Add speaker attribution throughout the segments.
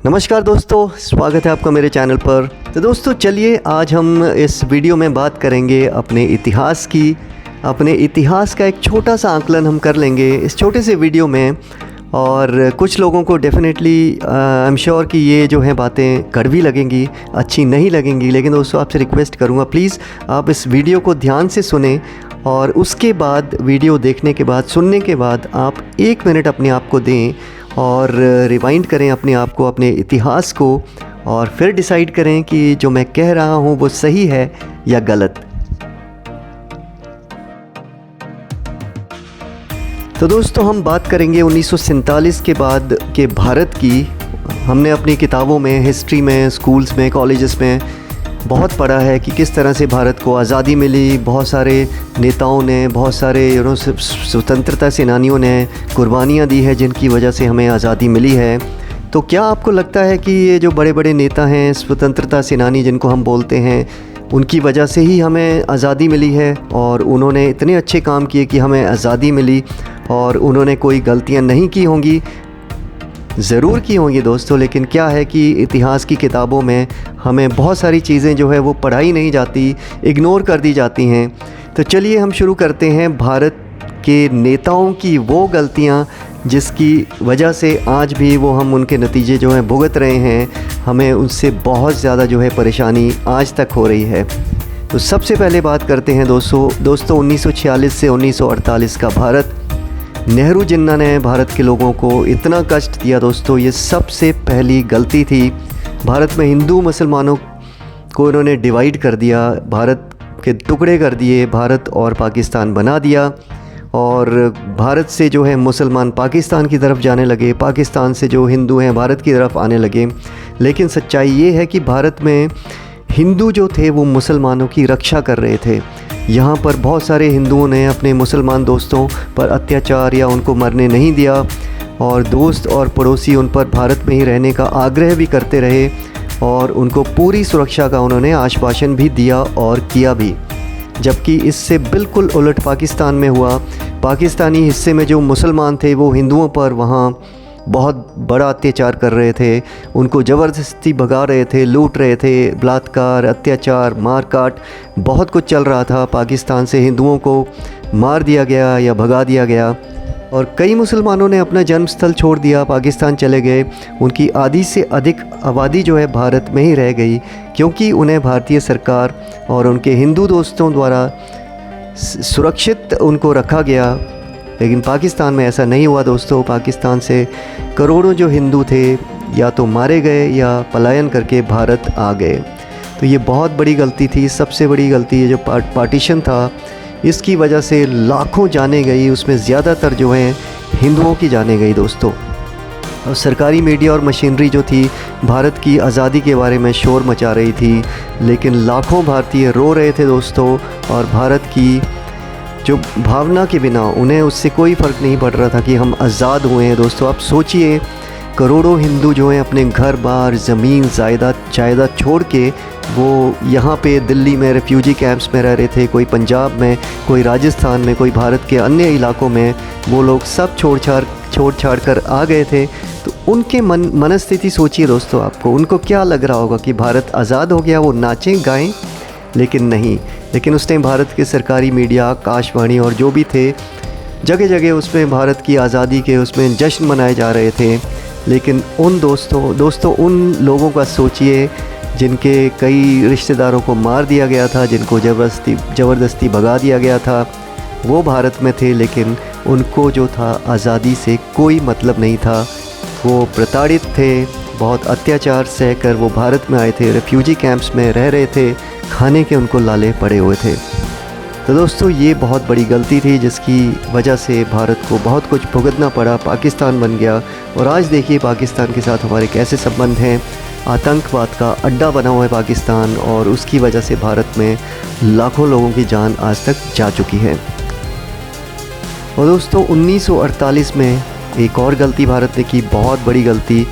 Speaker 1: नमस्कार दोस्तों, स्वागत है आपका मेरे चैनल पर। तो दोस्तों चलिए आज हम इस वीडियो में बात करेंगे अपने इतिहास की। अपने इतिहास का एक छोटा सा आकलन हम कर लेंगे इस छोटे से वीडियो में। और कुछ लोगों को डेफिनेटली आई एम श्योर कि ये जो है बातें कड़वी लगेंगी, अच्छी नहीं लगेंगी, लेकिन दोस्तों आपसे रिक्वेस्ट करूँगा प्लीज़ आप इस वीडियो को ध्यान से सुने और उसके बाद वीडियो देखने के बाद, सुनने के बाद आप 1 मिनट अपने आप को दें और रिवाइंड करें अपने आप को, अपने इतिहास को, और फिर डिसाइड करें कि जो मैं कह रहा हूँ वो सही है या गलत। तो दोस्तों हम बात करेंगे 1947 के बाद के भारत की। हमने अपनी किताबों में, हिस्ट्री में, स्कूल्स में, कॉलेजेस में बहुत पढ़ा है कि किस तरह से भारत को आज़ादी मिली। बहुत सारे नेताओं ने, बहुत सारे स्वतंत्रता सेनानियों ने कुर्बानियाँ दी है जिनकी वजह से हमें आज़ादी मिली है। तो क्या आपको लगता है कि ये जो बड़े बड़े नेता हैं, स्वतंत्रता सेनानी जिनको हम बोलते हैं, उनकी वजह से ही हमें आज़ादी मिली है और उन्होंने इतने अच्छे काम किए कि हमें आज़ादी मिली और उन्होंने कोई गलतियाँ नहीं की होंगी? ज़रूर की होंगी दोस्तों, लेकिन क्या है कि इतिहास की किताबों में हमें बहुत सारी चीज़ें जो है वो पढ़ाई नहीं जाती, इग्नोर कर दी जाती हैं। तो चलिए हम शुरू करते हैं भारत के नेताओं की वो गलतियां जिसकी वजह से आज भी वो हम उनके नतीजे जो हैं भुगत रहे हैं। हमें उनसे बहुत ज़्यादा जो है परेशानी आज तक हो रही है। तो सबसे पहले बात करते हैं दोस्तों 1946 से 1948 का भारत। नेहरू जिन्ना ने भारत के लोगों को इतना कष्ट दिया दोस्तों, ये सबसे पहली गलती थी। भारत में हिंदू मुसलमानों को इन्होंने डिवाइड कर दिया, भारत के टुकड़े कर दिए, भारत और पाकिस्तान बना दिया। और भारत से जो है मुसलमान पाकिस्तान की तरफ जाने लगे, पाकिस्तान से जो हिंदू हैं भारत की तरफ आने लगे। लेकिन सच्चाई ये है कि भारत में हिंदू जो थे वो मुसलमानों की रक्षा कर रहे थे। यहाँ पर बहुत सारे हिंदुओं ने अपने मुसलमान दोस्तों पर अत्याचार या उनको मरने नहीं दिया, और दोस्त और पड़ोसी उन पर भारत में ही रहने का आग्रह भी करते रहे और उनको पूरी सुरक्षा का उन्होंने आश्वासन भी दिया और किया भी। जबकि इससे बिल्कुल उलट पाकिस्तान में हुआ। पाकिस्तानी हिस्से में जो मुसलमान थे वो हिंदुओं पर वहाँ बहुत बड़ा अत्याचार कर रहे थे, उनको ज़बरदस्ती भगा रहे थे, लूट रहे थे, बलात्कार, अत्याचार, मारकाट, बहुत कुछ चल रहा था। पाकिस्तान से हिंदुओं को मार दिया गया या भगा दिया गया और कई मुसलमानों ने अपना जन्मस्थल छोड़ दिया, पाकिस्तान चले गए। उनकी आधी से अधिक आबादी जो है भारत में ही रह गई, क्योंकि उन्हें भारतीय सरकार और उनके हिंदू दोस्तों द्वारा सुरक्षित उनको रखा गया। लेकिन पाकिस्तान में ऐसा नहीं हुआ दोस्तों। पाकिस्तान से करोड़ों जो हिंदू थे या तो मारे गए या पलायन करके भारत आ गए। तो ये बहुत बड़ी गलती थी, सबसे बड़ी गलती। ये जो पार्टीशन था इसकी वजह से लाखों जाने गई, उसमें ज़्यादातर जो हैं हिंदुओं की जाने गई दोस्तों। और सरकारी मीडिया और मशीनरी जो थी भारत की आज़ादी के बारे में शोर मचा रही थी, लेकिन लाखों भारतीय रो रहे थे दोस्तों। और भारत की जो भावना के बिना उन्हें उससे कोई फ़र्क नहीं पड़ रहा था कि हम आज़ाद हुए हैं दोस्तों। आप सोचिए, करोड़ों हिंदू जो हैं अपने घर बार, ज़मीन, जायदाद छोड़ के वो यहाँ पे दिल्ली में रेफ्यूजी कैंप्स में रह रहे थे। कोई पंजाब में, कोई राजस्थान में, कोई भारत के अन्य इलाकों में, वो लोग सब छोड़ छाड़ कर आ गए थे। तो उनके मनस्थिति सोचिए दोस्तों, आपको उनको क्या लग रहा होगा कि भारत आज़ाद हो गया, वो नाचें गाएं? लेकिन नहीं। लेकिन उस टाइम भारत के सरकारी मीडिया, आकाशवाणी और जो भी थे, जगह जगह उसमें भारत की आज़ादी के उसमें जश्न मनाए जा रहे थे। लेकिन उन दोस्तों उन लोगों का सोचिए जिनके कई रिश्तेदारों को मार दिया गया था, जिनको ज़बरदस्ती भगा दिया गया था, वो भारत में थे। लेकिन उनको जो था आज़ादी से कोई मतलब नहीं था। वो प्रताड़ित थे, बहुत अत्याचार सहकर वो भारत में आए थे, रेफ्यूजी कैंप्स में रह रहे थे, खाने के उनको लाले पड़े हुए थे। तो दोस्तों ये बहुत बड़ी गलती थी जिसकी वजह से भारत को बहुत कुछ भुगतना पड़ा, पाकिस्तान बन गया। और आज देखिए पाकिस्तान के साथ हमारे कैसे संबंध हैं। आतंकवाद का अड्डा बना हुआ है पाकिस्तान, और उसकी वजह से भारत में लाखों लोगों की जान आज तक जा चुकी है। और दोस्तों 1948 में एक और गलती भारत ने की, बहुत बड़ी गलती।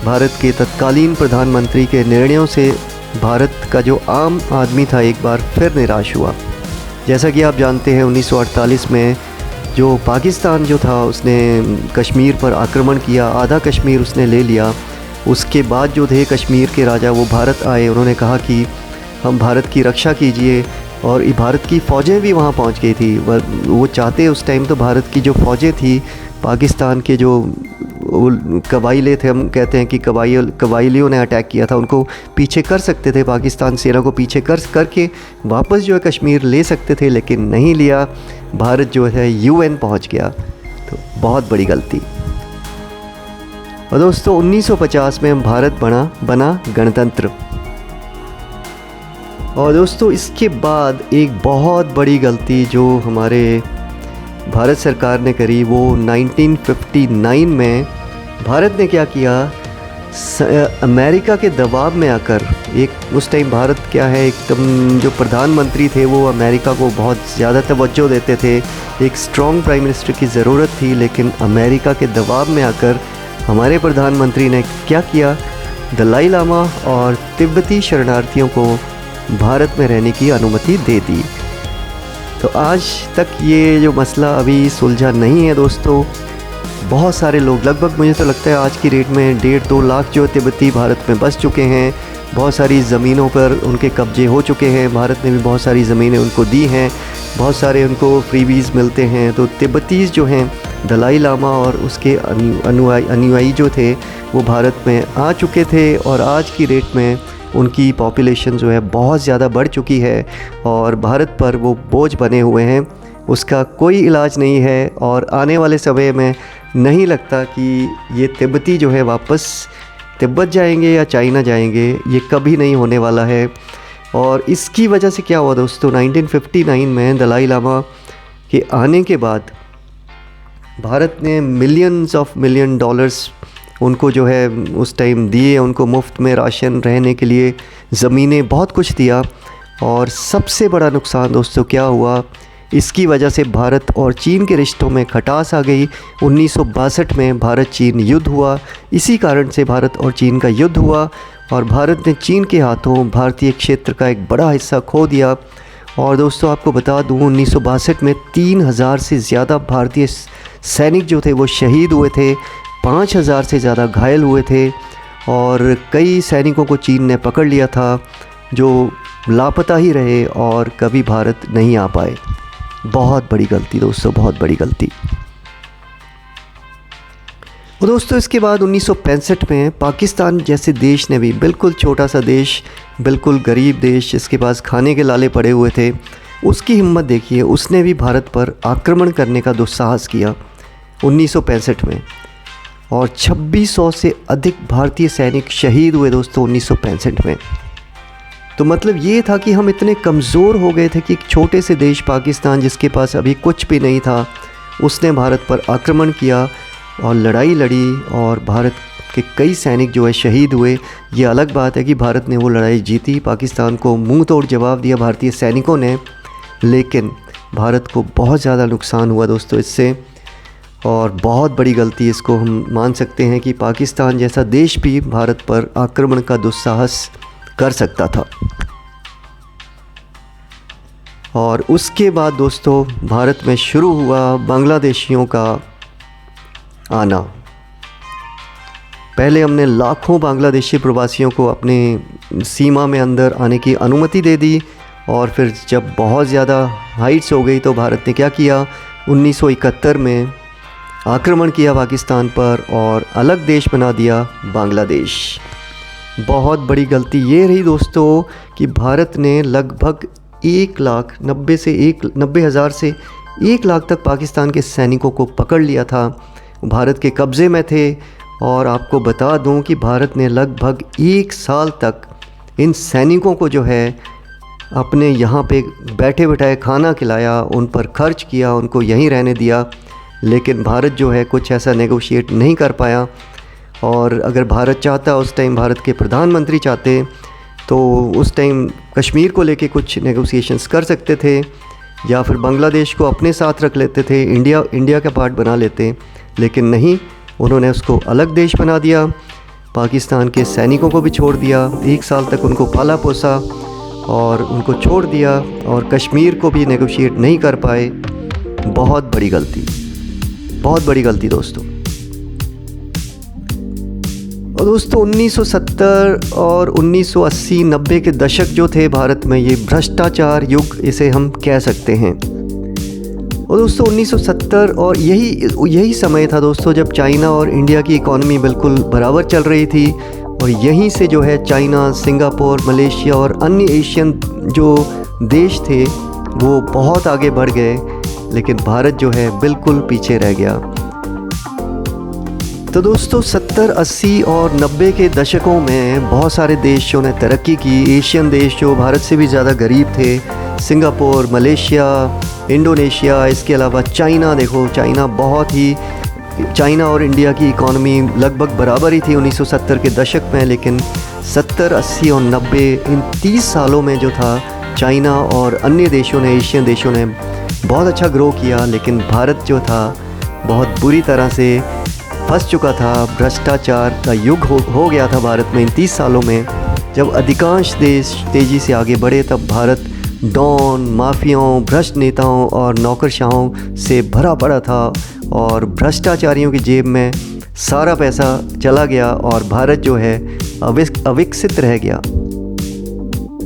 Speaker 1: भारत के तत्कालीन प्रधानमंत्री के निर्णयों से भारत का जो आम आदमी था एक बार फिर निराश हुआ। जैसा कि आप जानते हैं 1948 में जो पाकिस्तान जो था उसने कश्मीर पर आक्रमण किया, आधा कश्मीर उसने ले लिया। उसके बाद जो थे कश्मीर के राजा वो भारत आए, उन्होंने कहा कि हम भारत की रक्षा कीजिए, और भारत की फ़ौजें भी वहाँ पहुँच गई थी। वो चाहते उस टाइम तो भारत की जो फ़ौजें थी, पाकिस्तान के जो कबाइले थे, हम कहते हैं कि कबाइलियों ने अटैक किया था, उनको पीछे कर सकते थे, पाकिस्तान सेना को पीछे करके वापस जो है कश्मीर ले सकते थे, लेकिन नहीं लिया। भारत जो है UN पहुंच गया, तो बहुत बड़ी गलती। और दोस्तों 1950 में भारत बना गणतंत्र। और दोस्तों इसके बाद एक बहुत बड़ी गलती जो हमारे भारत सरकार ने करी, वो 1959 में भारत ने क्या किया, अमेरिका के दबाव में आकर, एक उस टाइम भारत क्या है, एकदम जो प्रधानमंत्री थे वो अमेरिका को बहुत ज़्यादा तवज्जो देते थे, एक स्ट्रॉन्ग प्राइम मिनिस्टर की ज़रूरत थी, लेकिन अमेरिका के दबाव में आकर हमारे प्रधानमंत्री ने क्या किया, दलाई लामा और तिब्बती शरणार्थियों को भारत में रहने की अनुमति दे दी। तो आज तक ये जो मसला अभी सुलझा नहीं है दोस्तों। बहुत सारे लोग, लगभग मुझे तो लगता है आज की डेट में 1.5-2 लाख जो तिब्बती भारत में बस चुके हैं। बहुत सारी ज़मीनों पर उनके कब्जे हो चुके हैं, भारत ने भी बहुत सारी ज़मीनें उनको दी हैं, बहुत सारे उनको फ्रीबीज़ मिलते हैं। तो तिब्बतीज़ जो हैं, दलाई लामा और उसके अनुयायी जो थे वो भारत में आ चुके थे, और आज की डेट में उनकी पॉपुलेशन जो है बहुत ज़्यादा बढ़ चुकी है, और भारत पर वो बोझ बने हुए हैं, उसका कोई इलाज नहीं है। और आने वाले समय में नहीं लगता कि ये तिब्बती जो है वापस तिब्बत जाएंगे या चाइना जाएंगे, ये कभी नहीं होने वाला है। और इसकी वजह से क्या हुआ दोस्तों, 1959 में दलाई लामा के आने के बाद भारत ने मिलियन डॉलर्स उनको जो है उस टाइम दिए, उनको मुफ्त में राशन, रहने के लिए ज़मीनें, बहुत कुछ दिया। और सबसे बड़ा नुकसान दोस्तों क्या हुआ, इसकी वजह से भारत और चीन के रिश्तों में खटास आ गई। 1962 में भारत चीन युद्ध हुआ, इसी कारण से भारत और चीन का युद्ध हुआ, और भारत ने चीन के हाथों भारतीय क्षेत्र का एक बड़ा हिस्सा खो दिया। और दोस्तों आपको बता दूं, 1962 में 3000 से ज़्यादा भारतीय सैनिक जो थे वो शहीद हुए थे, 5000 से ज़्यादा घायल हुए थे, और कई सैनिकों को चीन ने पकड़ लिया था जो लापता ही रहे और कभी भारत नहीं आ पाए। बहुत बड़ी गलती दोस्तों, बहुत बड़ी गलती। और दोस्तों इसके बाद 1965 में पाकिस्तान जैसे देश ने भी, बिल्कुल छोटा सा देश, बिल्कुल गरीब देश जिसके पास खाने के लाले पड़े हुए थे, उसकी हिम्मत देखिए, उसने भी भारत पर आक्रमण करने का दुस्साहस किया 1965 में, और 2600 से अधिक भारतीय सैनिक शहीद हुए दोस्तों 1965 में। तो मतलब ये था कि हम इतने कमज़ोर हो गए थे कि एक छोटे से देश पाकिस्तान, जिसके पास अभी कुछ भी नहीं था, उसने भारत पर आक्रमण किया और लड़ाई लड़ी, और भारत के कई सैनिक जो है शहीद हुए। ये अलग बात है कि भारत ने वो लड़ाई जीती, पाकिस्तान को मुंह तोड़ जवाब दिया भारतीय सैनिकों ने, लेकिन भारत को बहुत ज़्यादा नुकसान हुआ दोस्तों इससे, और बहुत बड़ी गलती इसको हम मान सकते हैं कि पाकिस्तान जैसा देश भी भारत पर आक्रमण का दुस्साहस कर सकता था। और उसके बाद दोस्तों भारत में शुरू हुआ बांग्लादेशियों का आना। पहले हमने लाखों बांग्लादेशी प्रवासियों को अपने सीमा में अंदर आने की अनुमति दे दी, और फिर जब बहुत ज़्यादा हाइट्स हो गई तो भारत ने क्या किया, 1971 में आक्रमण किया पाकिस्तान पर और अलग देश बना दिया बांग्लादेश। बहुत बड़ी गलती ये रही दोस्तों कि भारत ने लगभग 1,90,000 से 1 लाख तक पाकिस्तान के सैनिकों को पकड़ लिया था, भारत के कब्ज़े में थे। और आपको बता दूं कि भारत ने लगभग 1 साल तक इन सैनिकों को जो है अपने यहाँ पे बैठे बैठाए खाना खिलाया, उन पर खर्च किया, उनको यहीं रहने दिया, लेकिन भारत जो है कुछ ऐसा नेगोशिएट नहीं कर पाया। और अगर भारत चाहता, उस टाइम भारत के प्रधानमंत्री चाहते, तो उस टाइम कश्मीर को लेके कुछ नेगोशिएशंस कर सकते थे, या फिर बांग्लादेश को अपने साथ रख लेते थे, इंडिया का पार्ट बना लेते, लेकिन नहीं, उन्होंने उसको अलग देश बना दिया। पाकिस्तान के सैनिकों को भी छोड़ दिया, 1 साल तक उनको पाला पोसा और उनको छोड़ दिया, और कश्मीर को भी नेगोशिएट नहीं कर पाए। बहुत बड़ी गलती, बहुत बड़ी गलती दोस्तों। और दोस्तों 1970 और 1980-90 के दशक जो थे भारत में, ये भ्रष्टाचार युग इसे हम कह सकते हैं। और दोस्तों 1970 और यही समय था दोस्तों जब चाइना और इंडिया की इकॉनमी बिल्कुल बराबर चल रही थी, और यहीं से जो है चाइना, सिंगापुर, मलेशिया और अन्य एशियन जो देश थे वो बहुत आगे बढ़ गए, लेकिन भारत जो है बिल्कुल पीछे रह गया। तो दोस्तों 70, 80 और 90 के दशकों में बहुत सारे देशों ने तरक्की की। एशियन देश जो भारत से भी ज़्यादा गरीब थे, सिंगापुर, मलेशिया, इंडोनेशिया, इसके अलावा चाइना, देखो चाइना और इंडिया की इकॉनमी लगभग बराबर ही थी 1970 के दशक में, लेकिन 70, 80 और 90 इन 30 सालों में जो था चाइना और अन्य देशों ने, एशियन देशों ने बहुत अच्छा ग्रो किया, लेकिन भारत जो था बहुत बुरी तरह से फंस चुका था। भ्रष्टाचार का युग हो गया था भारत में इन 30 सालों में। जब अधिकांश देश तेज़ी से आगे बढ़े तब भारत डॉन, माफियाओं, भ्रष्ट नेताओं और नौकरशाहों से भरा पड़ा था, और भ्रष्टाचारियों की जेब में सारा पैसा चला गया और भारत जो है अविकसित रह गया।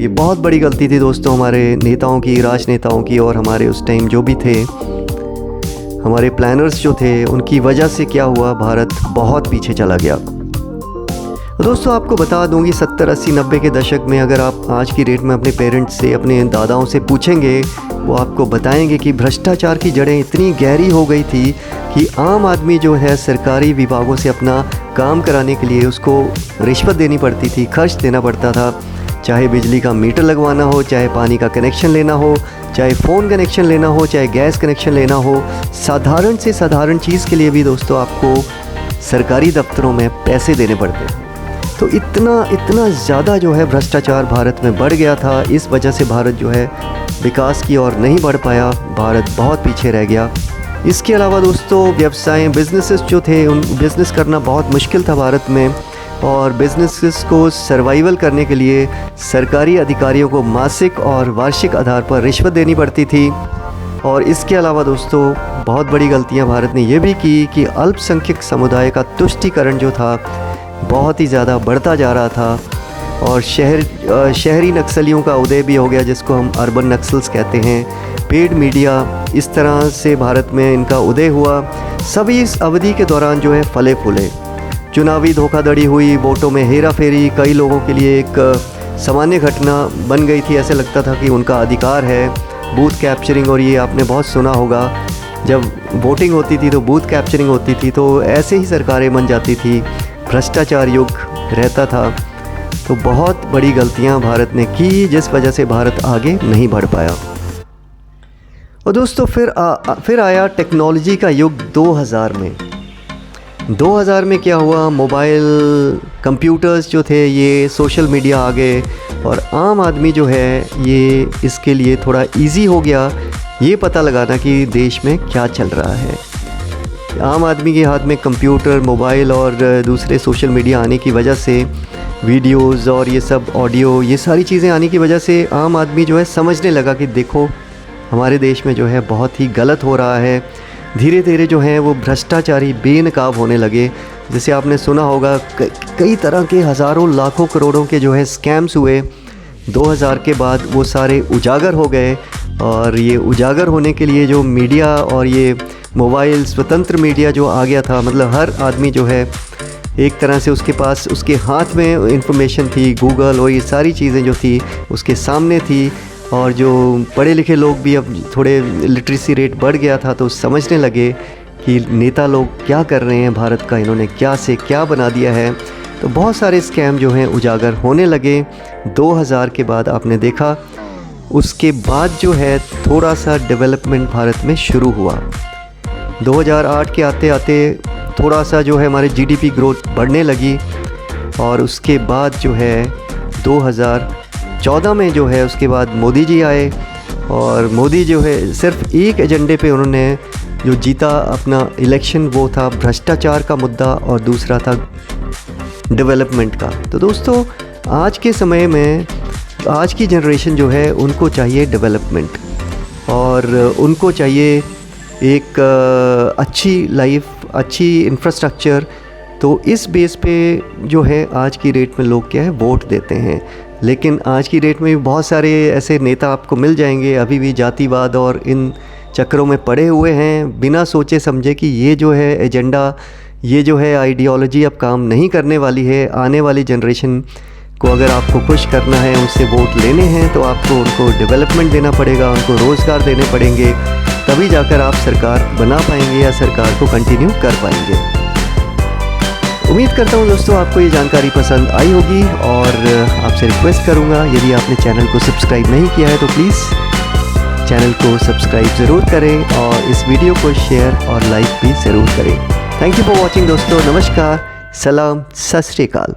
Speaker 1: ये बहुत बड़ी गलती थी दोस्तों हमारे नेताओं की, राजनेताओं की, और हमारे उस टाइम जो भी थे हमारे प्लानर्स जो थे, उनकी वजह से क्या हुआ, भारत बहुत पीछे चला गया। दोस्तों आपको बता दूं कि 70, 80, 90 के दशक में अगर आप आज की डेट में अपने पेरेंट्स से, अपने दादाओं से पूछेंगे, वो आपको बताएंगे कि भ्रष्टाचार की जड़ें इतनी गहरी हो गई थी कि आम आदमी जो है सरकारी विभागों से अपना काम कराने के लिए उसको रिश्वत देनी पड़ती थी, खर्च देना पड़ता था। चाहे बिजली का मीटर लगवाना हो, चाहे पानी का कनेक्शन लेना हो, चाहे फ़ोन कनेक्शन लेना हो, चाहे गैस कनेक्शन लेना हो, साधारण से साधारण चीज़ के लिए भी दोस्तों आपको सरकारी दफ्तरों में पैसे देने पड़ते हैं। तो इतना ज़्यादा जो है भ्रष्टाचार भारत में बढ़ गया था। इस वजह से भारत जो है विकास की ओर नहीं बढ़ पाया, भारत बहुत पीछे रह गया। इसके अलावा दोस्तों व्यवसाय, बिजनेसेस जो थे, उन बिज़नेस करना बहुत मुश्किल था भारत में, और बिजनेसेस को सर्वाइवल करने के लिए सरकारी अधिकारियों को मासिक और वार्षिक आधार पर रिश्वत देनी पड़ती थी। और इसके अलावा दोस्तों बहुत बड़ी गलतियां भारत ने ये भी की कि अल्पसंख्यक समुदाय का तुष्टीकरण जो था बहुत ही ज़्यादा बढ़ता जा रहा था, और शहरी नक्सलियों का उदय भी हो गया, जिसको हम अर्बन नक्सल्स कहते हैं। पेड मीडिया, इस तरह से भारत में इनका उदय हुआ। सभी इस अवधि के दौरान जो है फले फूले। चुनावी धोखाधड़ी हुई, वोटों में हेरा फेरी कई लोगों के लिए एक सामान्य घटना बन गई थी। ऐसे लगता था कि उनका अधिकार है। बूथ कैप्चरिंग, और ये आपने बहुत सुना होगा, जब वोटिंग होती थी तो बूथ कैप्चरिंग होती थी, तो ऐसे ही सरकारें बन जाती थी, भ्रष्टाचार युग रहता था। तो बहुत बड़ी गलतियां भारत ने की, जिस वजह से भारत आगे नहीं बढ़ पाया। और दोस्तों फिर आया टेक्नोलॉजी का युग 2000 में। 2000 में क्या हुआ, मोबाइल, कंप्यूटर्स जो थे, ये सोशल मीडिया आ गए, और आम आदमी जो है ये इसके लिए थोड़ा इजी हो गया ये पता लगाना कि देश में क्या चल रहा है। आम आदमी के हाथ में कंप्यूटर, मोबाइल और दूसरे सोशल मीडिया आने की वजह से, वीडियोस और ये सब ऑडियो, ये सारी चीज़ें आने की वजह से आम आदमी जो है समझने लगा कि देखो हमारे देश में जो है बहुत ही गलत हो रहा है। धीरे धीरे जो है वो भ्रष्टाचारी बेनकाब होने लगे। जैसे आपने सुना होगा कई तरह के हज़ारों लाखों करोड़ों के जो है स्कैम्स हुए 2000 के बाद, वो सारे उजागर हो गए। और ये उजागर होने के लिए जो मीडिया और ये मोबाइल, स्वतंत्र मीडिया जो आ गया था, मतलब हर आदमी जो है एक तरह से उसके पास, उसके हाथ में इंफॉर्मेशन थी, गूगल और ये सारी चीज़ें जो थी उसके सामने थी। और जो पढ़े लिखे लोग भी, अब थोड़े लिटरेसी रेट बढ़ गया था, तो समझने लगे कि नेता लोग क्या कर रहे हैं, भारत का इन्होंने क्या से क्या बना दिया है। तो बहुत सारे स्कैम जो हैं उजागर होने लगे 2000 के बाद। आपने देखा उसके बाद जो है थोड़ा सा डेवलपमेंट भारत में शुरू हुआ। 2008 के आते आते थोड़ा सा जो है हमारे जीडीपी ग्रोथ बढ़ने लगी, और उसके बाद जो है 2014 में जो है उसके बाद मोदी जी आए, और मोदी जो है सिर्फ एक एजेंडे पे उन्होंने जो जीता अपना इलेक्शन, वो था भ्रष्टाचार का मुद्दा और दूसरा था डेवलपमेंट का। तो दोस्तों आज के समय में आज की जनरेशन जो है उनको चाहिए डेवलपमेंट, और उनको चाहिए एक अच्छी लाइफ, अच्छी इंफ्रास्ट्रक्चर। तो इस बेस पे जो है आज की डेट में लोग क्या है वोट देते हैं। लेकिन आज की डेट में भी बहुत सारे ऐसे नेता आपको मिल जाएंगे अभी भी जातिवाद और इन चक्करों में पड़े हुए हैं, बिना सोचे समझे कि ये जो है एजेंडा, ये जो है आइडियोलॉजी अब काम नहीं करने वाली है। आने वाली जनरेशन को अगर आपको खुश करना है, उनसे वोट लेने हैं, तो आपको उनको डेवलपमेंट देना पड़ेगा, उनको रोज़गार देने पड़ेंगे, तभी जाकर आप सरकार बना पाएंगे या सरकार को कंटिन्यू कर पाएंगे। उम्मीद करता हूँ दोस्तों आपको ये जानकारी पसंद आई होगी, और आपसे रिक्वेस्ट करूँगा यदि आपने चैनल को सब्सक्राइब नहीं किया है तो प्लीज़ चैनल को सब्सक्राइब ज़रूर करें और इस वीडियो को शेयर और लाइक भी ज़रूर करें। थैंक यू फॉर वॉचिंग दोस्तों। नमस्कार, सलाम, सत श्री अकाल।